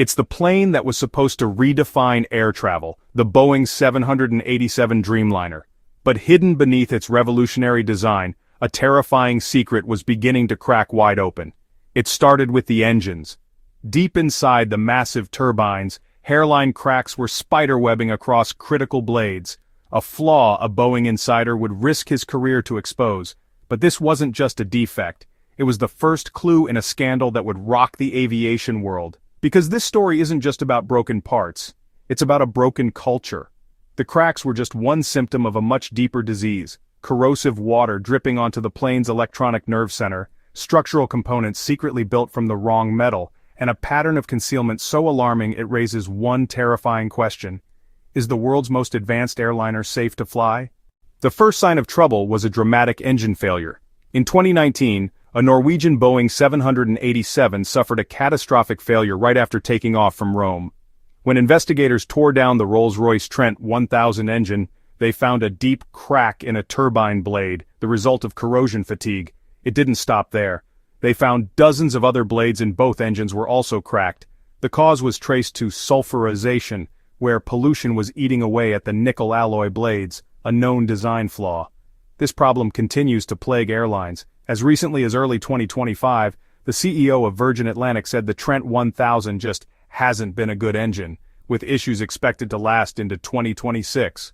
It's the plane that was supposed to redefine air travel, the Boeing 787 Dreamliner. But hidden beneath its revolutionary design, a terrifying secret was beginning to crack wide open. It started with the engines. Deep inside the massive turbines, hairline cracks were spiderwebbing across critical blades, a flaw a Boeing insider would risk his career to expose. But this wasn't just a defect. It was the first clue in a scandal that would rock the aviation world. Because this story isn't just about broken parts, it's about a broken culture. The cracks were just one symptom of a much deeper disease: corrosive water dripping onto the plane's electronic nerve center, structural components secretly built from the wrong metal, and a pattern of concealment so alarming it raises one terrifying question: is the world's most advanced airliner safe to fly? The first sign of trouble was a dramatic engine failure. In 2019, a Norwegian Boeing 787 suffered a catastrophic failure right after taking off from Rome. When investigators tore down the Rolls-Royce Trent 1000 engine, they found a deep crack in a turbine blade, the result of corrosion fatigue. It didn't stop there. They found dozens of other blades in both engines were also cracked. The cause was traced to sulfurization, where pollution was eating away at the nickel alloy blades, a known design flaw. This problem continues to plague airlines. As recently as early 2025, the CEO of Virgin Atlantic said the Trent 1000 just hasn't been a good engine, with issues expected to last into 2026.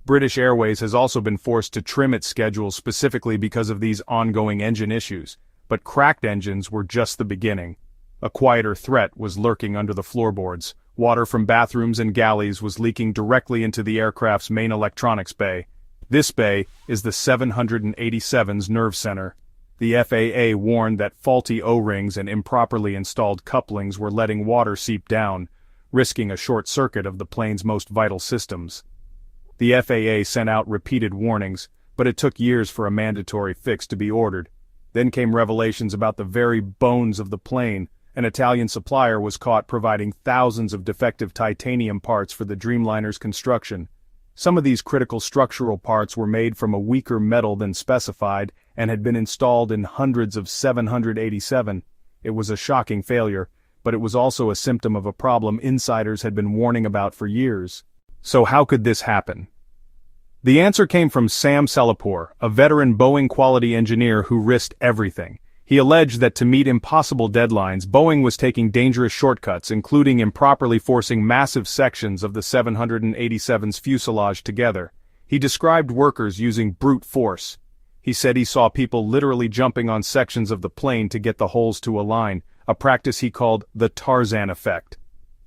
British Airways has also been forced to trim its schedules specifically because of these ongoing engine issues, but cracked engines were just the beginning. A quieter threat was lurking under the floorboards. Water from bathrooms and galleys was leaking directly into the aircraft's main electronics bay. This bay is the 787's nerve center. The FAA warned that faulty O-rings and improperly installed couplings were letting water seep down, risking a short circuit of the plane's most vital systems. The FAA sent out repeated warnings, but it took years for a mandatory fix to be ordered. Then came revelations about the very bones of the plane. An Italian supplier was caught providing thousands of defective titanium parts for the Dreamliner's construction. Some of these critical structural parts were made from a weaker metal than specified and had been installed in hundreds of 787. It was a shocking failure, but it was also a symptom of a problem insiders had been warning about for years. So how could this happen? The answer came from Sam Salapour, a veteran Boeing quality engineer who risked everything. He alleged that to meet impossible deadlines, Boeing was taking dangerous shortcuts, including improperly forcing massive sections of the 787's fuselage together. He described workers using brute force. He said he saw people literally jumping on sections of the plane to get the holes to align, a practice he called the Tarzan effect.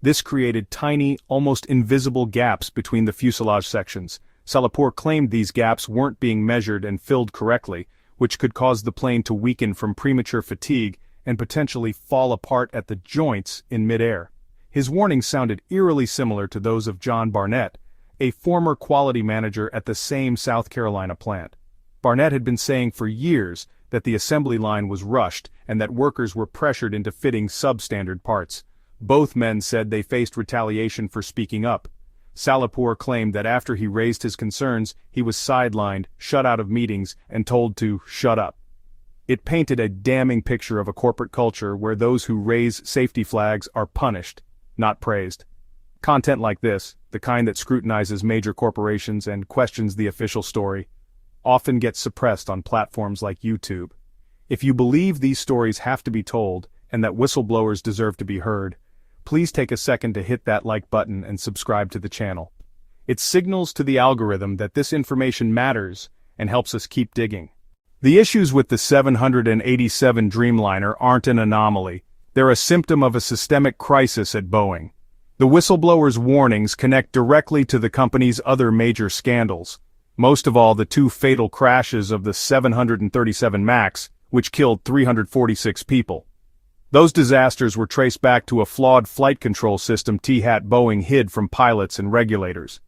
This created tiny, almost invisible gaps between the fuselage sections. Salapour claimed these gaps weren't being measured and filled correctly, which could cause the plane to weaken from premature fatigue and potentially fall apart at the joints in midair. His warnings sounded eerily similar to those of John Barnett, a former quality manager at the same South Carolina plant. Barnett had been saying for years that the assembly line was rushed and that workers were pressured into fitting substandard parts. Both men said they faced retaliation for speaking up. Salapour claimed that after he raised his concerns, he was sidelined, shut out of meetings, and told to shut up. It painted a damning picture of a corporate culture where those who raise safety flags are punished, not praised. Content like this, the kind that scrutinizes major corporations and questions the official story, often gets suppressed on platforms like YouTube. If you believe these stories have to be told, and that whistleblowers deserve to be heard, please take a second to hit that like button and subscribe to the channel. It signals to the algorithm that this information matters and helps us keep digging. The issues with the 787 Dreamliner aren't an anomaly. They're a symptom of a systemic crisis at Boeing. The whistleblower's warnings connect directly to the company's other major scandals. Most of all, the two fatal crashes of the 737 MAX, which killed 346 people. Those disasters were traced back to a flawed flight control system Boeing hid from pilots and regulators.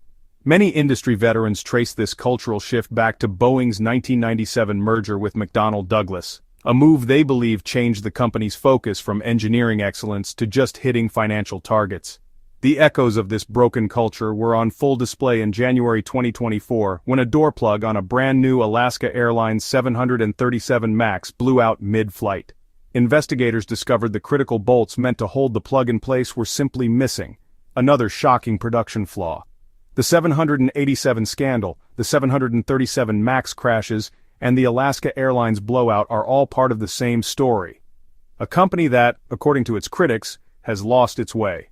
Many industry veterans trace this cultural shift back to Boeing's 1997 merger with McDonnell Douglas, a move they believe changed the company's focus from engineering excellence to just hitting financial targets. The echoes of this broken culture were on full display in January 2024 when a door plug on a brand new Alaska Airlines 737 MAX blew out mid-flight. investigators discovered the critical bolts meant to hold the plug in place were simply missing, another shocking production flaw. The 787 scandal, the 737 MAX crashes, and the Alaska Airlines blowout are all part of the same story. A company that, according to its critics, has lost its way.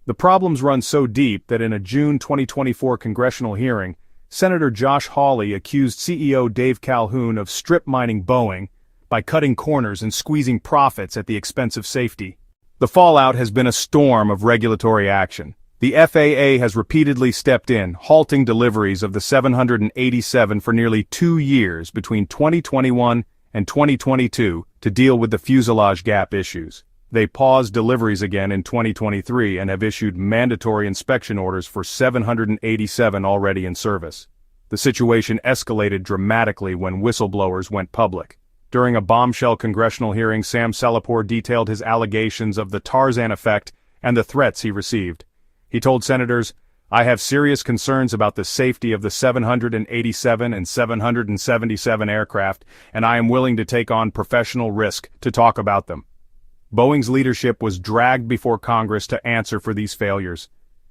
The problems run so deep that in a June 2024 congressional hearing, Senator Josh Hawley accused CEO Dave Calhoun of strip mining Boeing by cutting corners and squeezing profits at the expense of safety. The fallout has been a storm of regulatory action. The FAA has repeatedly stepped in, halting deliveries of the 787 for nearly 2 years between 2021 and 2022 to deal with the fuselage gap issues. They paused deliveries again in 2023 and have issued mandatory inspection orders for 787 already in service. The situation escalated dramatically when whistleblowers went public. During a bombshell congressional hearing, Sam Salahpour detailed his allegations of the Tarzan effect and the threats he received. He told senators, "I have serious concerns about the safety of the 787 and 777 aircraft, and I am willing to take on professional risk to talk about them." Boeing's leadership was dragged before Congress to answer for these failures.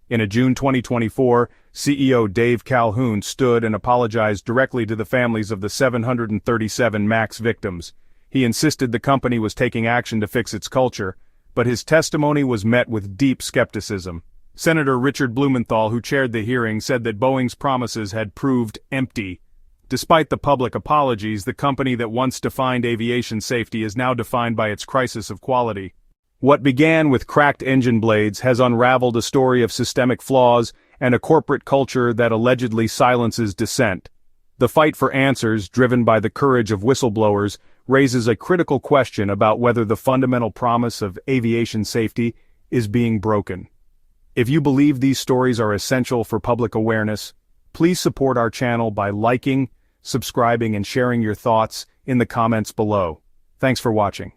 In a June 2024, CEO Dave Calhoun stood and apologized directly to the families of the 737 MAX victims. He insisted the company was taking action to fix its culture, but his testimony was met with deep skepticism. Senator Richard Blumenthal, who chaired the hearing, said that Boeing's promises had proved empty. Despite the public apologies, the company that once defined aviation safety is now defined by its crisis of quality. What began with cracked engine blades has unraveled a story of systemic flaws and a corporate culture that allegedly silences dissent. The fight for answers, driven by the courage of whistleblowers, raises a critical question about whether the fundamental promise of aviation safety is being broken. If you believe these stories are essential for public awareness, please support our channel by liking, subscribing, and sharing your thoughts in the comments below. Thanks for watching.